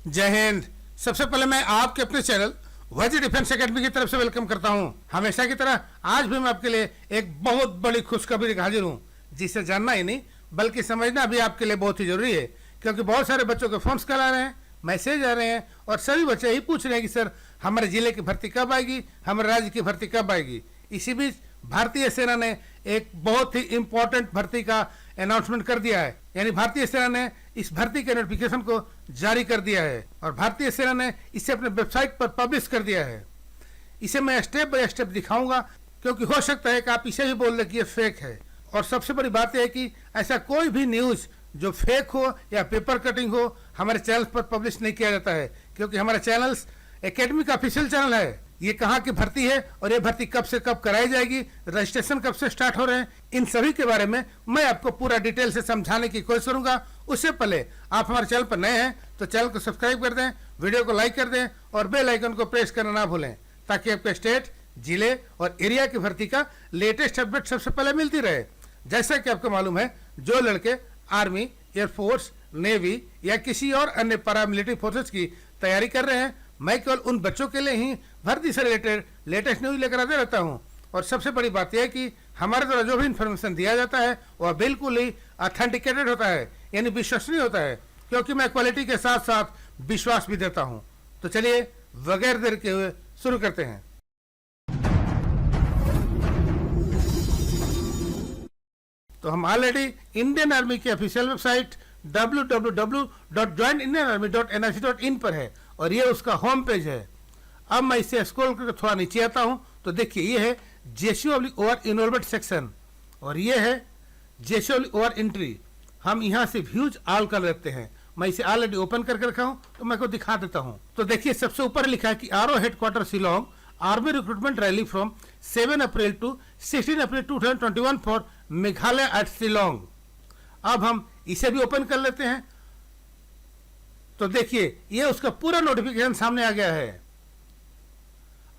जय हिंद। सबसे पहले मैं आपके अपने चैनल वजी डिफेंस एकेडमी की तरफ से वेलकम करता हूं। हमेशा की तरह आज भी मैं आपके लिए एक बहुत बड़ी खुशखबरी हाजिर हूं, जिसे जानना ही नहीं बल्कि समझना भी आपके लिए बहुत ही जरूरी है, क्योंकि बहुत सारे बच्चों के फॉर्म्स कल आ रहे हैं, मैसेज आ रहे हैं और सभी बच्चे यही पूछ रहे हैं कि सर हमारे जिले की भर्ती कब आएगी, हमारे राज्य की भर्ती कब आएगी। इसी बीच भारतीय सेना ने एक बहुत ही इंपॉर्टेंट भर्ती का अनाउंसमेंट कर दिया है, यानी भारतीय सेना ने इस भर्ती के नोटिफिकेशन को जारी कर दिया है और भारतीय सेना ने इसे अपने वेबसाइट पर पब्लिश कर दिया है। इसे मैं स्टेप बाय स्टेप दिखाऊंगा, क्योंकि हो सकता है कि आप इसे भी बोल दें कि ये फेक है। और सबसे बड़ी बात यह है कि ऐसा कोई भी न्यूज जो फेक हो या पेपर कटिंग हो हमारे चैनल पर पब्लिश नहीं किया जाता है, क्योंकि हमारा चैनल एकेडमी का ऑफिशियल चैनल है। ये कहाँ की भर्ती है और ये भर्ती कब से कब कराई जाएगी, रजिस्ट्रेशन कब से स्टार्ट हो रहे हैं, इन सभी के बारे में मैं आपको पूरा डिटेल से समझाने की कोशिश करूंगा। उससे पहले आप हमारे चैनल पर नए हैं तो चैनल को सब्सक्राइब कर दें, वीडियो को लाइक कर दें और बेल आइकन को प्रेस करना ना भूलें, ताकि आपके स्टेट, जिले और एरिया की भर्ती का लेटेस्ट अपडेट सबसे पहले मिलती रहे। जैसा कि आपको मालूम है, जो लड़के आर्मी, एयरफोर्स, नेवी या किसी और अन्य पैरामिलिट्री फोर्सेस की तैयारी कर रहे हैं, मैं केवल उन बच्चों के लिए ही भर्ती से रिलेटेड लेटेस्ट न्यूज लेकर आते रहता हूं। और सबसे बड़ी बात यह है कि हमारे द्वारा जो भी इंफॉर्मेशन दिया जाता है वह बिल्कुल ही ऑथेंटिकेटेड होता है, यानी विश्वसनीय होता है, क्योंकि मैं क्वालिटी के साथ साथ विश्वास भी देता हूं। तो चलिए बगैर देर के हुए शुरू करते हैं। तो हम ऑलरेडी इंडियन आर्मी की ऑफिशियल वेबसाइट www.joinindianarmy.nic.in पर है और ये उसका होम पेज है। अब मैं इसे स्क्रॉल करके थोड़ा नीचे आता हूं तो देखिए ये है JCO/OR इनरोलमेंट सेक्शन और ये है JCO/OR एंट्री। हम यहाँ से व्यूज ऑल कर लेते हैं। मैं इसे ऑलरेडी ओपन करके रखा हूँ तो मैं को दिखा देता हूँ। तो देखिए सबसे ऊपर लिखा है कि RO headquarter Shillong army recruitment rally from 7 April to 16 April 2021 for Meghalaya at Shillong. अब हम इसे भी ओपन कर लेते हैं तो देखिए ये उसका पूरा नोटिफिकेशन सामने आ गया है।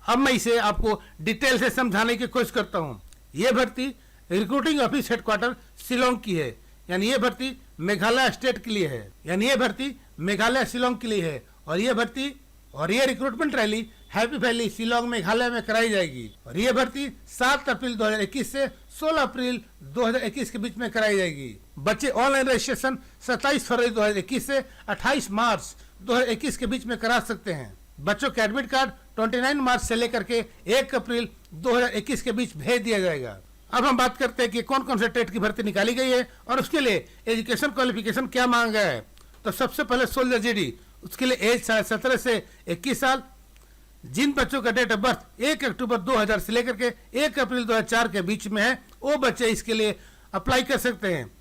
अब मैं इसे आपको डिटेल से समझाने की कोशिश करता हूं। यह भर्ती रिक्रूटिंग ऑफिस हेडक्वार्टर शिलोंग की है, यानी यह भर्ती मेघालय स्टेट के लिए है, यानी यह भर्ती मेघालय शिलोंग के लिए है। और यह भर्ती और यह recruitment rally happy valley Shillong Meghalaya में कराई जाएगी। और यह भर्ती 7 अप्रैल 2021 से 16 अप्रैल 2021 के बीच में कराई जाएगी। बच्चे ऑनलाइन रजिस्ट्रेशन 27 फरवरी 2021 से 28 मार्च 2021 के बीच में करा सकते हैं। बच्चों के एडमिट कार्ड 29 मार्च से लेकर के 1 अप्रैल 2021 के बीच भेज दिया जाएगा। अब हम बात करते हैं कि कौन कौन से टेट की भर्ती निकाली गई है और उसके लिए एजुकेशन क्वालिफिकेशन क्या मांगा गया है। तो सबसे पहले सोल्जर GD, उसके लिए एज 17 से 21 साल। जिन बच्चों का डेट ऑफ बर्थ 1 अक्टूबर 2000 से लेकर के 1 अप्रैल 2004 के बीच में है, वो बच्चे इसके लिए अप्लाई कर सकते हैं।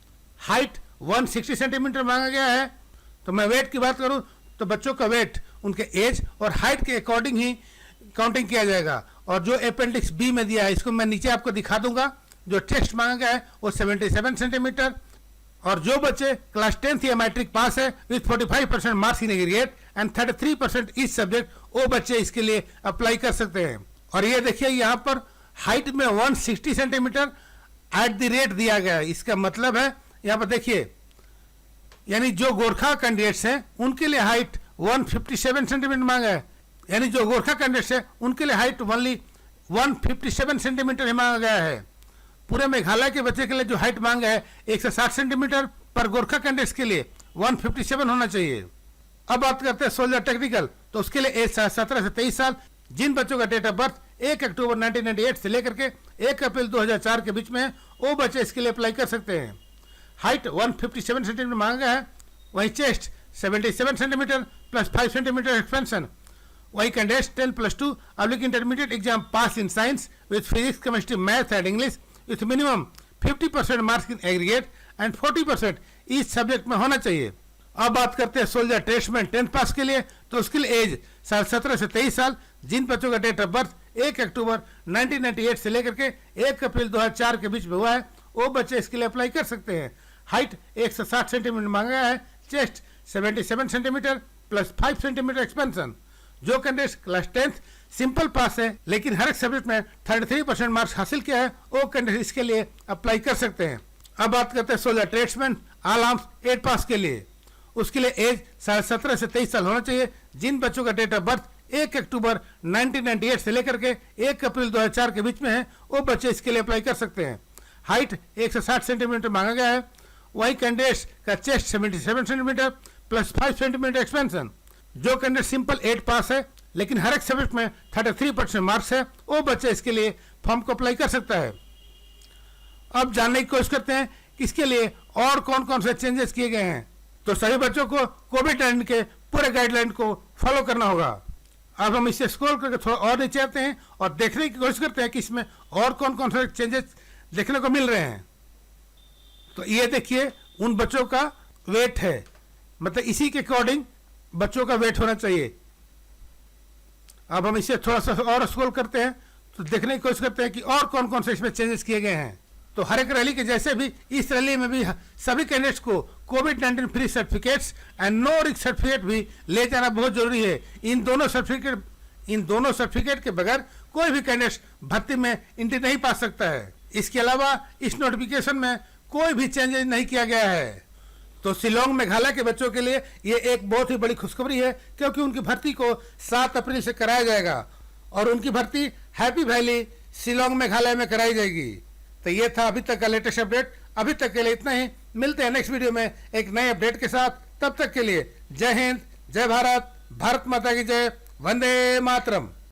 हाइट 160 सेंटीमीटर मांगा गया है। तो मैं वेट की बात करूं तो बच्चों का वेट उनके एज और हाइट के अकॉर्डिंग ही काउंटिंग किया जाएगा। और जो अपेंडिक्स बी में दिया है, इसको मैं नीचे आपको दिखा दूंगा। जो टेस्ट मांगा गया है वो 77 सेंटीमीटर। और जो बच्चे क्लास 10th या मैट्रिक पास है with 45% marks in aggregate and 33% etch subject, वो बच्चे इसके लिए अप्लाई कर सकते हैं। और ये देखिए यहाँ पर हाइट में 160 सेंटीमीटर एट द रेट दिया गया है। इसका मतलब है यहाँ पर देखिए, यानी जो गोरखा कैंडिडेट्स हैं उनके लिए हाइट 157 सेंटीमीटर मांगा है, यानी जो गोरखा कैंडिडेट्स हैं उनके लिए हाइट ओनली 157 सेंटीमीटर ही मांगा गया है। पूरे मेघालय के बच्चे के लिए जो हाइट मांगा है 160 सेंटीमीटर, पर गोरखा कैंडिडेट्स के लिए 157 होना चाहिए। अब बात करते हैं सोल्जर टेक्निकल, तो उसके लिए एज 17 से 23 साल। जिन बच्चों का डेट ऑफ बर्थ 1 अक्टूबर 1998 से लेकर के 1 अप्रैल 2004 के बीच में है, वो बच्चे इसके लिए अप्लाई कर सकते हैं। हाइट 157 सेंटीमीटर मांगा है। वही chest 77 centimetre plus 5 centimetre expansion. वही candidates 10+2 intermediate exam pass in science with physics, chemistry, math and English with minimum 50% marks in aggregate and 40% इस सब्जेक्ट में होना चाहिए। अब बात करते हैं सोल्जर टेस्टमैन 10th पास के लिए, तो उसके लिए एज 17 से 23 साल। जिन बच्चों का डेट ऑफ बर्थ 1 अक्टूबर 1998 से लेकर के 1 अप्रैल 2004 के बीच में हुआ है, वो बच्चे इसके लिए अप्लाई कर सकते हैं। हाइट 160 सेंटीमीटर मांगा गया है। Chest 77 centimetre plus 5 centimetre expansion. जो candidate class 10th simple past है लेकिन हर एक सब्जेक्ट में 33% मार्क्स हासिल किया है, वो कैंडिडेट इसके लिए अप्लाई कर सकते हैं। अब बात करते हैं सोल्जर ट्रेड्समैन ऑल आर्म्स 8 पास के लिए। उसके लिए एज 17.5 से 23 साल होना चाहिए। जिन बच्चों का डेट ऑफ बर्थ 1 अक्टूबर 1998 से लेकर के 1 अप्रैल 2004 के बीच में है, वो बच्चे इसके लिए अप्लाई कर सकते हैं। हाइट 160 सेंटीमीटर मांगा गया है। वही कैंडिडेट्स का chest 77 centimetre plus 5 centimetre expansion. जो कैंडिडेट सिंपल 8 पास है लेकिन हर एक सब्जेक्ट में 33% मार्क्स है, वो बच्चे इसके लिए फॉर्म को अप्लाई कर सकता है। अब जानने की कोशिश करते हैं कि इसके लिए और कौन कौन से चेंजेस किए गए हैं। तो सभी बच्चों को कोविड-19 के पूरे गाइडलाइन को फॉलो करना होगा। अब हम इसे स्क्रॉल करके थोड़ा और नीचे आते हैं और देखने की कोशिश करते हैं कि इसमें और कौन कौन से चेंजेस देखने को मिल रहे हैं। तो ये देखिए उन बच्चों का वेट है, मतलब इसी के अकॉर्डिंग बच्चों का वेट होना चाहिए। अब हम इसे थोड़ा सा और स्क्रॉल करते हैं तो देखने की कोशिश करते हैं कि और कौन कौन से इसमें चेंजेस किए गए हैं। तो हर एक रैली के जैसे भी इस रैली में भी सभी कैंडिडेट्स को कोविड-19 free certificates and no risk certificate भी ले जाना बहुत जरूरी है। इन दोनों सर्टिफिकेट के बगैर कोई भी कैंडिडेट भर्ती में एंट्री नहीं पा सकता है। इसके अलावा इस नोटिफिकेशन में कोई भी चेंजेस नहीं किया गया है। तो शिलोंग मेघालय के बच्चों के लिए ये एक बहुत ही बड़ी खुशखबरी है, क्योंकि उनकी भर्ती को 7 अप्रैल से कराया जाएगा और उनकी भर्ती हैप्पी वैली शिलोंग मेघालय में कराई जाएगी। तो ये था अभी तक का लेटेस्ट अपडेट। अभी तक के लिए इतना ही। मिलते हैं नेक्स्ट वीडियो में एक नए अपडेट के साथ। तब तक के लिए जय हिंद, जय भारत, भारत माता की जय, वंदे मातरम।